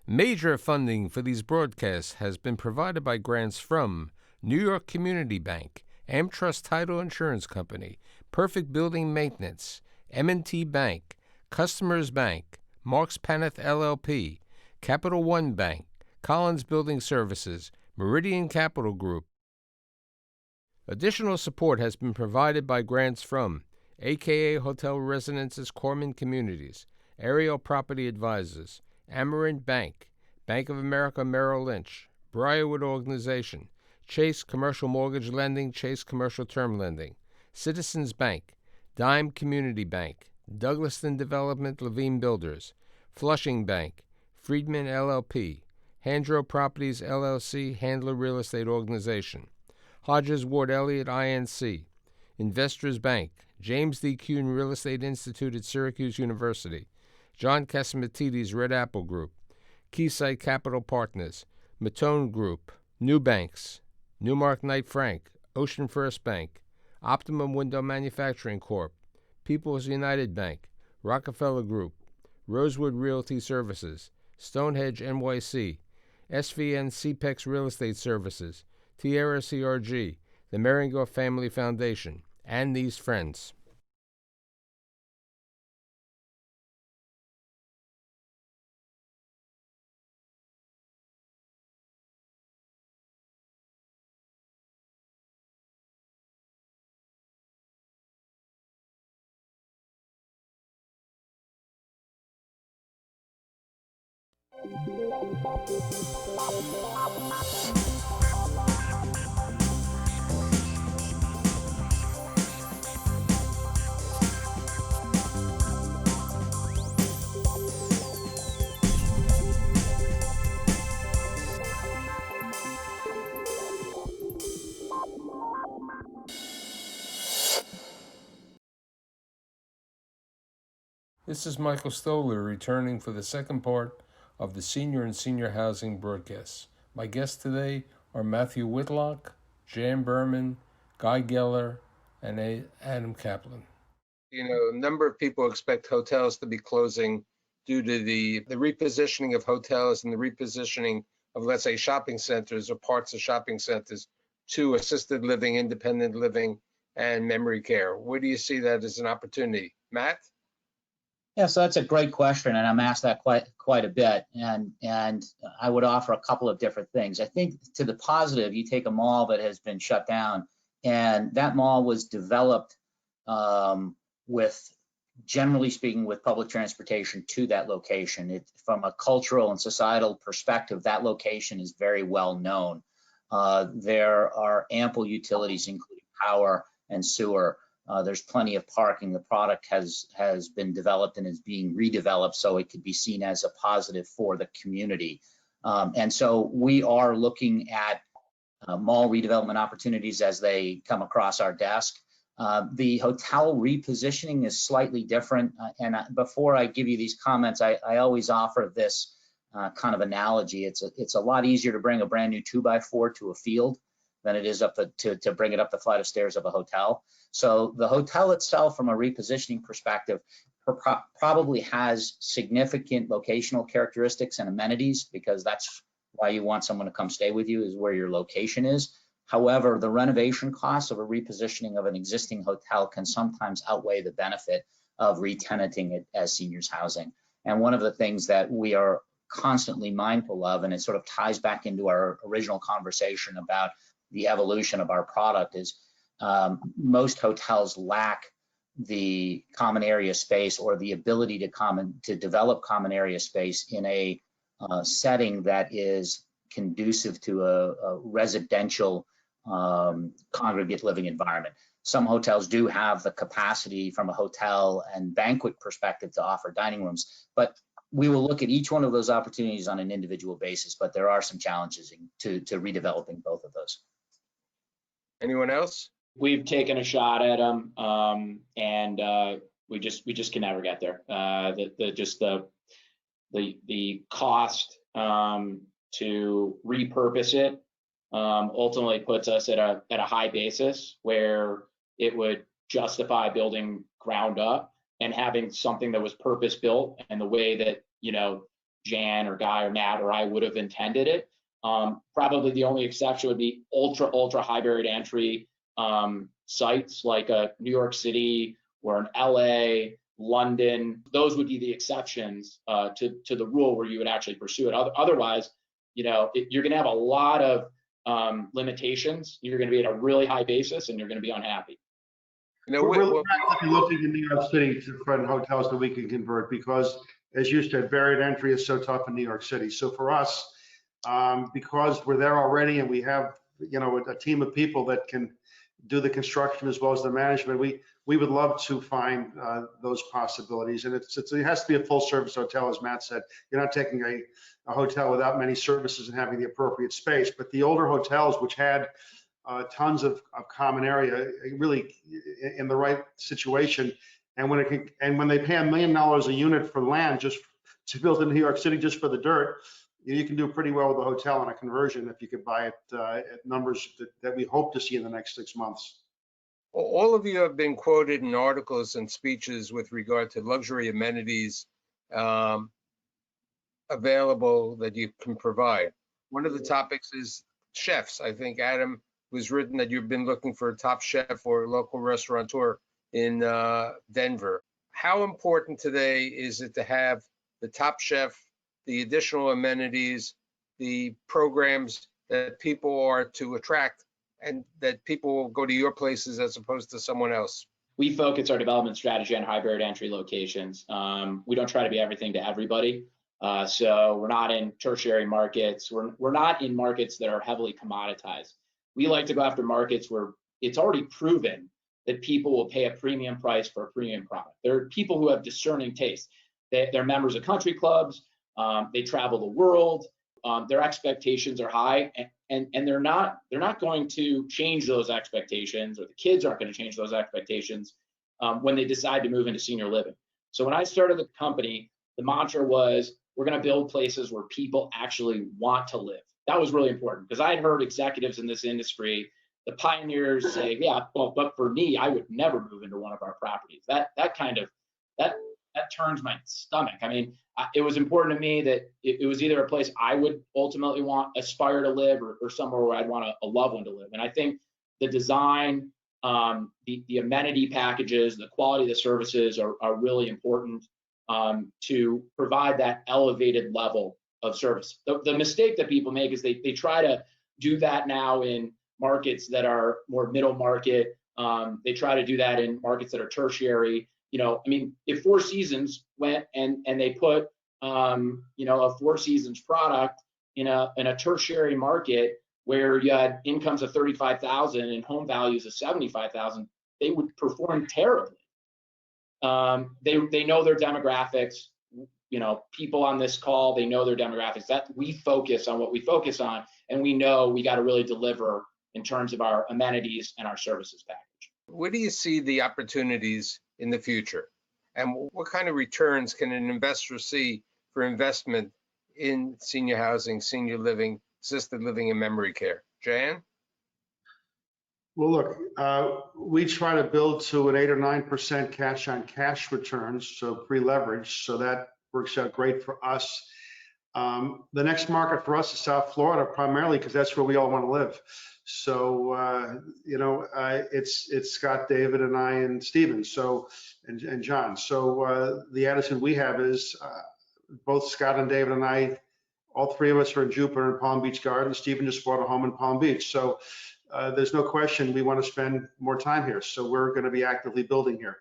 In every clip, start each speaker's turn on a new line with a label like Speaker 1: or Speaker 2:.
Speaker 1: Major funding for these broadcasts has been provided by grants from New York Community Bank, AmTrust Title Insurance Company, Perfect Building Maintenance, M&T Bank, Customers Bank, Marks Paneth LLP, Capital One Bank, Collins Building Services, Meridian Capital Group. Additional support has been provided by grants from AKA Hotel Residences Corman Communities, Ariel Property Advisors, Amerant Bank, Bank of America Merrill Lynch, Briarwood Organization, Chase Commercial Mortgage Lending, Chase Commercial Term Lending, Citizens Bank, Dime Community Bank, Douglaston Development Levine Builders, Flushing Bank, Friedman LLP, Handro Properties LLC, Handler Real Estate Organization, Hodges Ward Elliott INC, Investors Bank, James D. Kuhn Real Estate Institute at Syracuse University, John Casamatides Red Apple Group, Keysight Capital Partners, Matone Group, New Banks, Newmark Knight Frank, Ocean First Bank, Optimum Window Manufacturing Corp., People's United Bank, Rockefeller Group, Rosewood Realty Services, Stonehenge NYC, SVN CPEX Real Estate Services, Tierra CRG, the Marengo Family Foundation, and these friends. This is Michael Stoller returning for the second part of the Senior and Senior Housing broadcasts. My guests today are Matthew Whitlock, Jan Berman, Guy Geller, and Adam Kaplan. A number of people expect hotels to be closing due to the repositioning of hotels and the repositioning of, let's say, shopping centers or parts of shopping centers to assisted living, independent living, and memory care. Where do you see that as an opportunity? Matt?
Speaker 2: Yeah, so that's a great question, and I'm asked that quite a bit, and I would offer a couple of different things. I think to the positive, you take a mall that has been shut down, and that mall was developed with, generally speaking, with public transportation to that location. From a cultural and societal perspective, that location is very well known. There are ample utilities, including power and sewer. There's plenty of parking. The product has been developed and is being redeveloped so it could be seen as a positive for the community. And so we are looking at mall redevelopment opportunities as they come across our desk. The hotel repositioning is slightly different. And before I give you these comments, I always offer this kind of analogy. It's a lot easier to bring a brand new 2x4 to a field than it is to bring it up the flight of stairs of a hotel. So the hotel itself, from a repositioning perspective, probably has significant locational characteristics and amenities, because that's why you want someone to come stay with you, is where your location is. However, the renovation costs of a repositioning of an existing hotel can sometimes outweigh the benefit of re-tenanting it as seniors housing. And one of the things that we are constantly mindful of, and it sort of ties back into our original conversation about the evolution of our product, is most hotels lack the common area space or the ability to develop common area space in a setting that is conducive to a residential congregate living environment. Some hotels do have the capacity from a hotel and banquet perspective to offer dining rooms, but we will look at each one of those opportunities on an individual basis, but there are some challenges to redeveloping both of those.
Speaker 1: Anyone else?
Speaker 3: We've taken a shot at them, and we just can never get there. The cost to repurpose it ultimately puts us at a high basis where it would justify building ground up and having something that was purpose built, and the way that Jan or Guy or Matt or I would have intended it. Probably the only exception would be ultra high barrier to entry sites like a New York City or an LA, London. Those would be the exceptions to the rule where you would actually pursue it. Otherwise, you're going to have a lot of limitations. You're going to be at a really high basis, and you're going to be unhappy.
Speaker 4: We're actively looking in New York City to find hotels that we can convert because, as you said, barrier to entry is so tough in New York City. So for us, because we're there already and we have, a team of people that can do the construction as well as the management, we would love to find those possibilities. And it has to be a full service hotel, as Matt said. You're not taking a hotel without many services and having the appropriate space. But the older hotels, which had tons of common area, really in the right situation, and when they pay $1 million a unit for land just to build in New York City just for the dirt, you can do pretty well with a hotel on a conversion if you could buy it at numbers that we hope to see in the next 6 months.
Speaker 1: All of you have been quoted in articles and speeches with regard to luxury amenities available that you can provide. One of the topics is chefs. I think, Adam, was written that you've been looking for a top chef or a local restaurateur in Denver. How important today is it to have the top chef, the additional amenities, the programs that people are to attract, and that people will go to your places as opposed to someone else?
Speaker 3: We focus our development strategy on high barrier to entry locations. We don't try to be everything to everybody. So we're not in tertiary markets. We're not in markets that are heavily commoditized. We like to go after markets where it's already proven that people will pay a premium price for a premium product. There are people who have discerning taste. They're members of country clubs. They travel the world. Their expectations are high, and they're not going to change those expectations, or the kids aren't going to change those expectations when they decide to move into senior living. So when I started the company, the mantra was, we're going to build places where people actually want to live. That was really important because I had heard executives in this industry, the pioneers, say, yeah, well, but for me, I would never move into one of our properties. That turns my stomach. I mean, it was important to me that it was either a place I would ultimately aspire to live, or somewhere where I'd want a loved one to live. And I think the design, the amenity packages, the quality of the services are really important to provide that elevated level of service. The mistake that people make is they try to do that now in markets that are more middle market. They try to do that in markets that are tertiary. I mean, if Four Seasons went and they put a Four Seasons product in a tertiary market where you had incomes of $35,000 and home values of $75,000, they would perform terribly. They know their demographics. People on this call, they know their demographics. That we focus on what we focus on, and we know we got to really deliver in terms of our amenities and our services package.
Speaker 1: Where do you see the opportunities in the future, and what kind of returns can an investor see for investment in senior housing, senior living, assisted living, and memory care? Jan?
Speaker 4: Well, look, we try to build to an 8 or 9% cash on cash returns, so pre-leverage, so that works out great for us. The next market for us is South Florida, primarily because that's where we all want to live. So, it's Scott, David, and I, and Steven, and John. So the attitude we have is both Scott and David and I, all three of us are in Jupiter and Palm Beach Gardens. Steven just bought a home in Palm Beach. So there's no question we want to spend more time here. So we're going to be actively building here.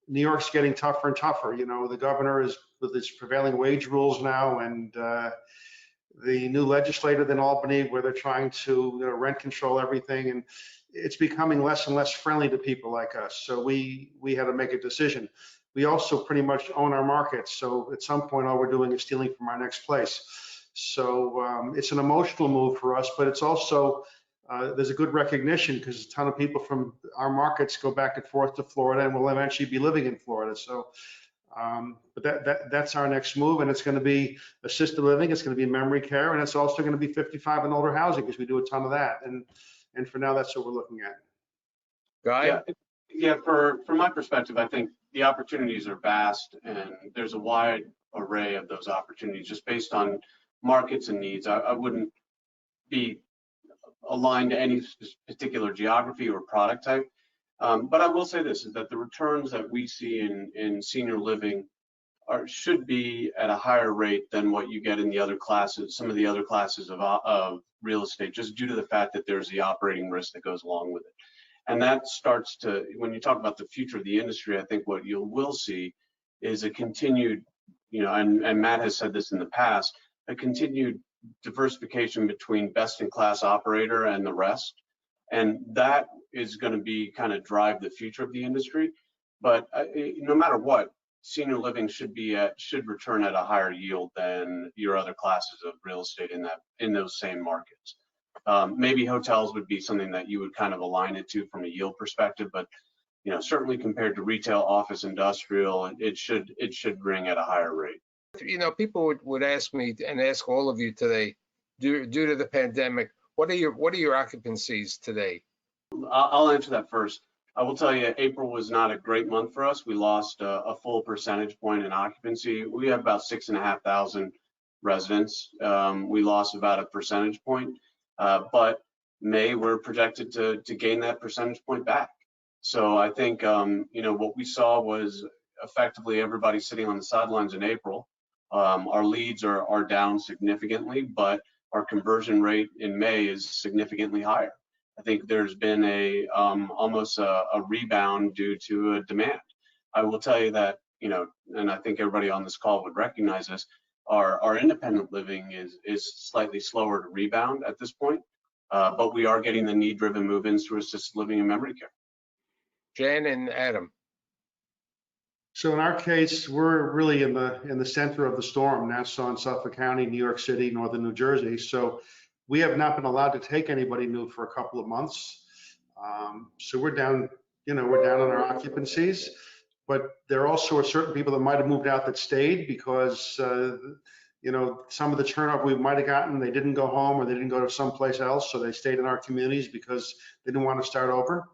Speaker 4: New York's getting tougher and tougher. The governor is with his prevailing wage rules now, and the new legislator in Albany, where they're trying to rent control everything, and it's becoming less and less friendly to people like us. So we had to make a decision. We also pretty much own our markets. So at some point, all we're doing is stealing from our next place. So it's an emotional move for us, but it's also there's a good recognition because a ton of people from our markets go back and forth to Florida and will eventually be living in Florida. So, but that's our next move, and it's going to be assisted living, it's going to be memory care, and it's also going to be 55 and older housing because we do a ton of that. And for now, that's what we're looking at.
Speaker 1: Guy?
Speaker 5: Yeah, from my perspective, I think the opportunities are vast and there's a wide array of those opportunities just based on markets and needs. I wouldn't be aligned to any particular geography or product type. But I will say this, is that the returns that we see in senior living should be at a higher rate than what you get in the other classes, some of the other classes of real estate, just due to the fact that there's the operating risk that goes along with it. And that starts to, when you talk about the future of the industry, I think what you will see is a continued, and Matt has said this in the past, a continued diversification between best in class operator and the rest. And that is going to be kind of drive the future of the industry. But no matter what, senior living should return at a higher yield than your other classes of real estate in those same markets. Maybe hotels would be something that you would kind of align it to from a yield perspective, but certainly compared to retail, office, industrial, it should ring at a higher rate.
Speaker 1: People would ask me and ask all of you today, due to the pandemic, what are your occupancies today?
Speaker 5: I'll answer that first. I will tell you, April was not a great month for us. We lost a full percentage point in occupancy. We have about 6,500 residents. We lost about a percentage point, but May we're projected to gain that percentage point back. So I think what we saw was effectively everybody sitting on the sidelines in April. Our leads are down significantly, but our conversion rate in May is significantly higher. I think there's been almost a rebound due to a demand. I will tell you that, and I think everybody on this call would recognize this, our independent living is slightly slower to rebound at this point, but we are getting the need-driven move-ins to assisted living and memory care.
Speaker 1: Jan and Adam.
Speaker 4: So in our case, we're really in the center of the storm, Nassau and Suffolk County, New York City, northern New Jersey. So we have not been allowed to take anybody new for a couple of months. So we're down, we're down on our occupancies, but there also are certain people that might have moved out that stayed because, some of the turnover we might have gotten, they didn't go home or they didn't go to someplace else. So they stayed in our communities because they didn't want to start over.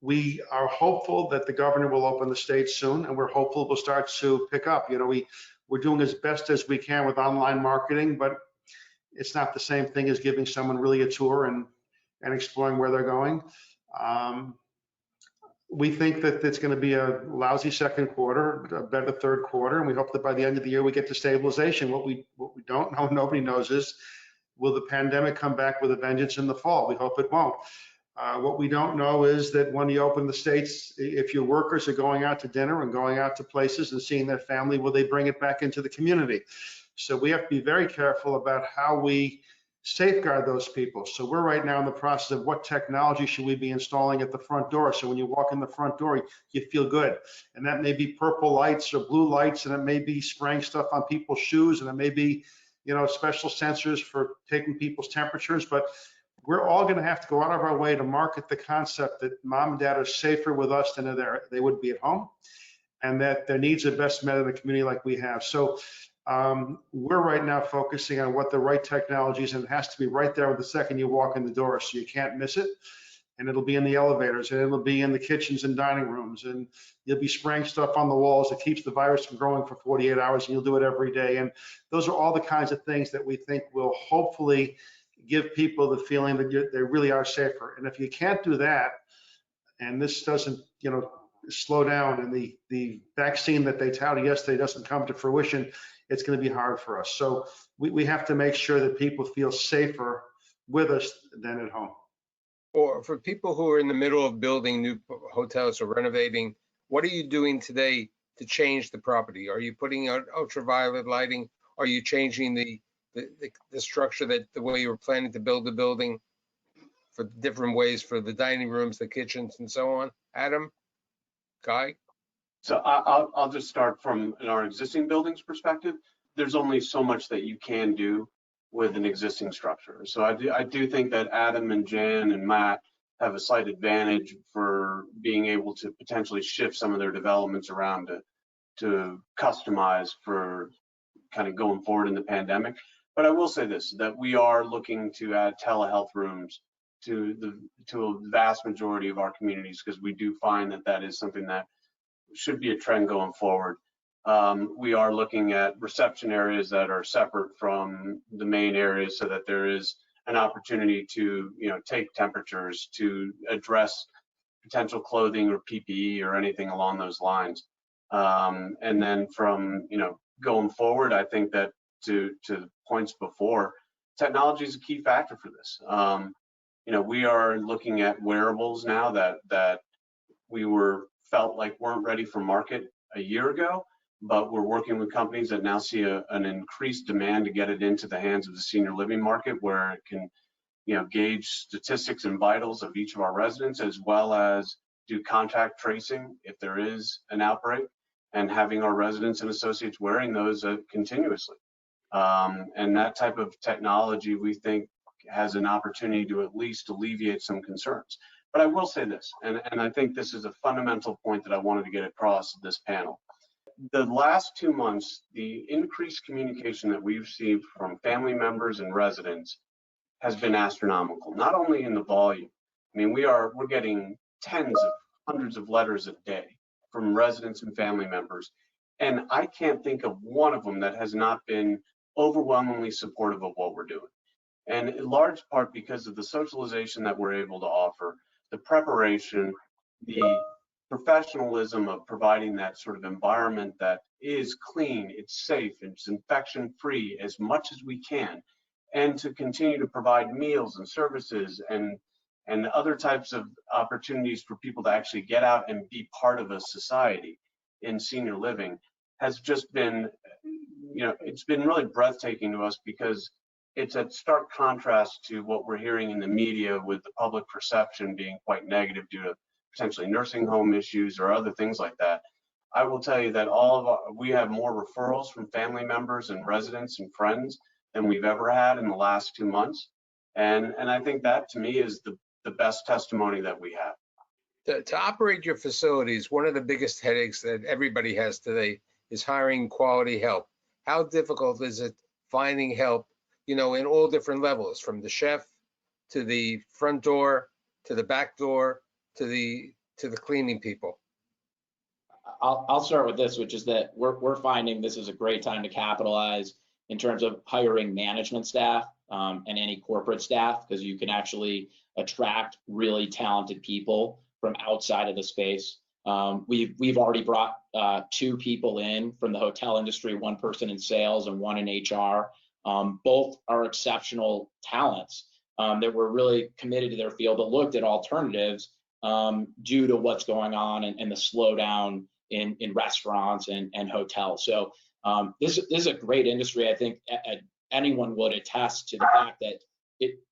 Speaker 4: We are hopeful that the governor will open the state soon, and we're hopeful we'll start to pick up. We're doing as best as we can with online marketing, but it's not the same thing as giving someone really a tour and exploring where they're going. We think that it's going to be a lousy second quarter, a better third quarter, and we hope that by the end of the year we get to stabilization. What we don't know, nobody knows, is will the pandemic come back with a vengeance in the fall? We hope it won't. What we don't know is that when you open the states, if your workers are going out to dinner and going out to places and seeing their family, will they bring it back into the community? So we have to be very careful about how we safeguard those people. So we're right now in the process of what technology should we be installing at the front door. So when you walk in the front door, you feel good. And that may be purple lights or blue lights, and it may be spraying stuff on people's shoes, and it may be, special sensors for taking people's temperatures. But we're all going to have to go out of our way to market the concept that mom and dad are safer with us than they would be at home, and that their needs are best met in a community like we have. So we're right now focusing on what the right technology is, and it has to be right there with the second you walk in the door, so you can't miss it. And it'll be in the elevators, and it'll be in the kitchens and dining rooms, and you'll be spraying stuff on the walls that keeps the virus from growing for 48 hours, and you'll do it every day. And those are all the kinds of things that we think will hopefully give people the feeling that they really are safer. And if you can't do that, and this doesn't, slow down, and the vaccine that they touted yesterday doesn't come to fruition, it's going to be hard for us. So we have to make sure that people feel safer with us than at home.
Speaker 1: Or for people who are in the middle of building new hotels or renovating, what are you doing today to change the property? Are you putting out ultraviolet lighting? Are you changing the structure, the way you were planning to build the building, for different ways for the dining rooms, the kitchens, and so on? Adam, Guy?
Speaker 5: So I'll just start from our existing buildings perspective. There's only so much that you can do with an existing structure. So I do think that Adam and Jan and Matt have a slight advantage for being able to potentially shift some of their developments around to customize for kind of going forward in the pandemic. But I will say this, that we are looking to add telehealth rooms to a vast majority of our communities, because we do find that that is something that should be a trend going forward. We are looking at reception areas that are separate from the main areas, so that there is an opportunity to, take temperatures, to address potential clothing or PPE or anything along those lines. And then from, going forward, I think that to the points before, technology is a key factor for this. We are looking at wearables now that we felt like weren't ready for market a year ago, but we're working with companies that now see an increased demand to get it into the hands of the senior living market, where it can, gauge statistics and vitals of each of our residents, as well as do contact tracing if there is an outbreak, and having our residents and associates wearing those continuously. And that type of technology, we think, has an opportunity to at least alleviate some concerns. But I will say this, and I think this is a fundamental point that I wanted to get across this panel. The last 2 months, the increased communication that we've received from family members and residents has been astronomical, not only in the volume. I mean, we're getting tens of hundreds of letters a day from residents and family members. And I can't think of one of them that has not been overwhelmingly supportive of what we're doing. And in large part because of the socialization that we're able to offer, the preparation, the professionalism of providing that sort of environment that is clean, it's safe, it's infection-free as much as we can, and to continue to provide meals and services and other types of opportunities for people to actually get out and be part of a society in senior living has just been, it's been really breathtaking to us, because it's a stark contrast to what we're hearing in the media, with the public perception being quite negative due to potentially nursing home issues or other things like that. I will tell you that we have more referrals from family members and residents and friends than we've ever had in the last 2 months. And I think that, to me, is the best testimony that we have.
Speaker 1: To operate your facilities, one of the biggest headaches that everybody has today is hiring quality help. How difficult is it finding help, in all different levels, from the chef to the front door to the back door to the cleaning people?
Speaker 3: I'll start with this, which is that we're finding this is a great time to capitalize in terms of hiring management staff and any corporate staff, because you can actually attract really talented people from outside of the space. We've already brought 2 people in from the hotel industry, 1 person in sales and 1 in HR. Both are exceptional talents that were really committed to their field, but looked at alternatives due to what's going on and the slowdown in restaurants and hotels. So this is a great industry. I think anyone would attest to the fact that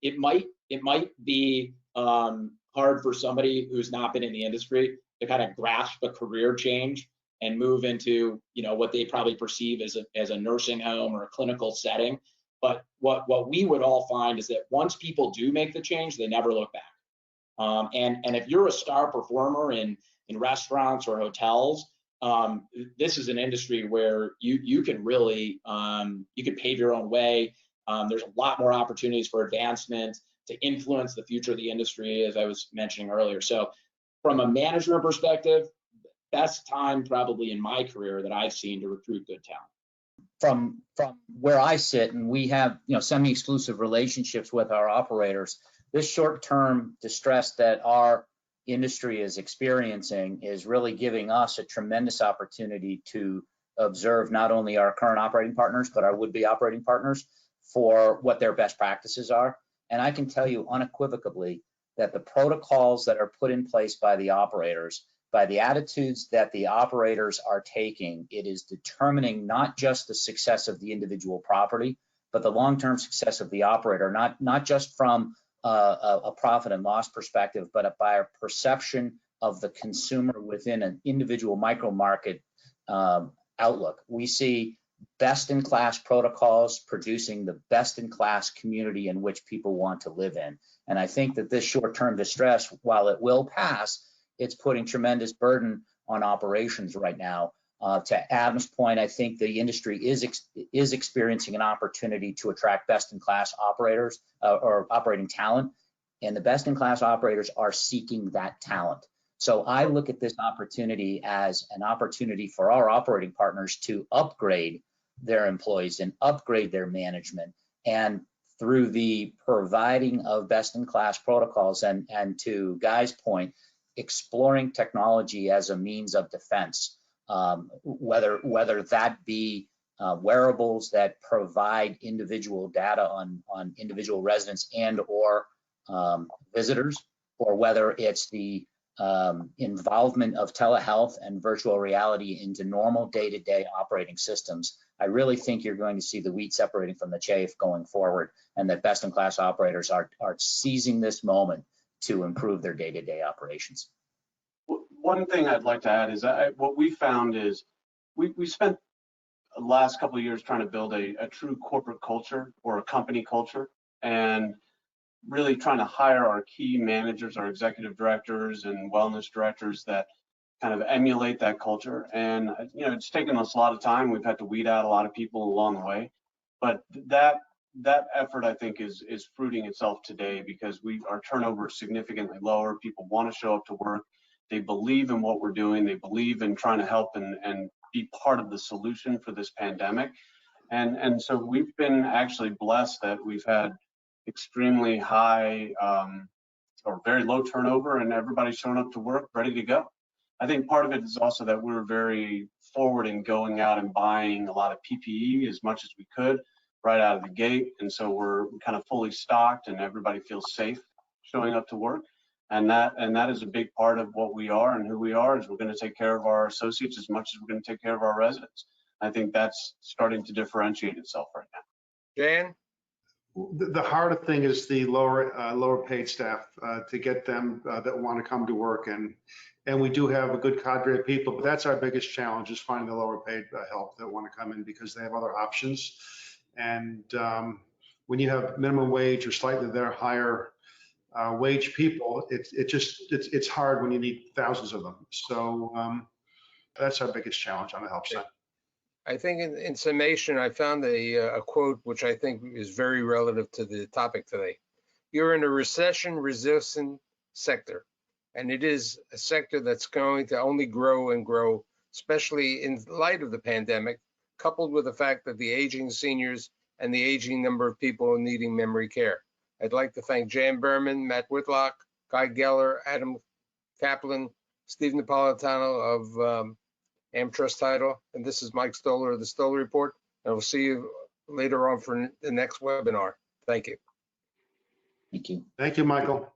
Speaker 3: it might be hard for somebody who's not been in the industry to kind of grasp a career change and move into what they probably perceive as a nursing home or a clinical setting. But what we would all find is that once people do make the change, they never look back. And if you're a star performer in restaurants or hotels, this is an industry where you can really you can pave your own way. There's a lot more opportunities for advancement to influence the future of the industry, as I was mentioning earlier. So from a management perspective, best time probably in my career that I've seen to recruit good talent.
Speaker 2: From where I sit, and we have semi-exclusive relationships with our operators, this short-term distress that our industry is experiencing is really giving us a tremendous opportunity to observe not only our current operating partners, but our would-be operating partners for what their best practices are. And I can tell you unequivocally that the protocols that are put in place by the operators, by the attitudes that the operators are taking, it is determining not just the success of the individual property, but the long-term success of the operator, not just from a profit and loss perspective, but by a perception of the consumer within an individual micro market outlook. We see best-in-class protocols producing the best-in-class community in which people want to live in. And I think that this short-term distress, while it will pass, it's putting tremendous burden on operations right now. To Adam's point, I think the industry is experiencing an opportunity to attract best-in-class operators or operating talent. and the best-in-class operators are seeking that talent. So I look at this opportunity as an opportunity for our operating partners to upgrade their employees and upgrade their management. And through the providing of best-in-class protocols and to Guy's point, exploring technology as a means of defense, whether that be wearables that provide individual data on individual residents and or visitors, or whether it's the involvement of telehealth and virtual reality into normal day-to-day operating systems. I really think you're going to see the wheat separating from the chaff going forward, and that best-in-class operators are seizing this moment to improve their day-to-day operations.
Speaker 5: One thing I'd like to add is what we found is we spent the last couple of years trying to build a true corporate culture or a company culture, and really trying to hire our key managers, our executive directors and wellness directors that kind of emulate that culture. And it's taken us a lot of time. We've had to weed out a lot of people along the way, but that effort, I think, is fruiting itself today, because our turnover is significantly lower. People want to show up to work. They believe in what we're doing. They believe in trying to help and be part of the solution for this pandemic. And so we've been actually blessed that we've had extremely high or very low turnover, and everybody's showing up to work ready to go. I think part of it is also that we're very forward in going out and buying a lot of PPE as much as we could right out of the gate. And so we're kind of fully stocked and everybody feels safe showing up to work. And that is a big part of what we are and who we are, is we're going to take care of our associates as much as we're going to take care of our residents. I think that's starting to differentiate itself right now.
Speaker 1: Jan?
Speaker 4: The harder thing is the lower paid staff, to get them that want to come to work, and we do have a good cadre of people, but that's our biggest challenge, is finding the lower paid help that want to come in because they have other options. And when you have minimum wage or slightly higher wage people, it's hard when you need thousands of them. So that's our biggest challenge on the help side.
Speaker 1: I think in summation, I found a quote which I think is very relative to the topic today. You're in a recession-resistant sector, and it is a sector that's going to only grow and grow, especially in light of the pandemic, coupled with the fact that the aging seniors and the aging number of people needing memory care. I'd like to thank Jan Berman, Matt Whitlock, Guy Geller, Adam Kaplan, Steve Napolitano of AmTrust Title, and this is Mike Stoller of the Stoller Report, and we'll see you later on for the next webinar. Thank you.
Speaker 2: Thank you.
Speaker 4: Thank you, Michael.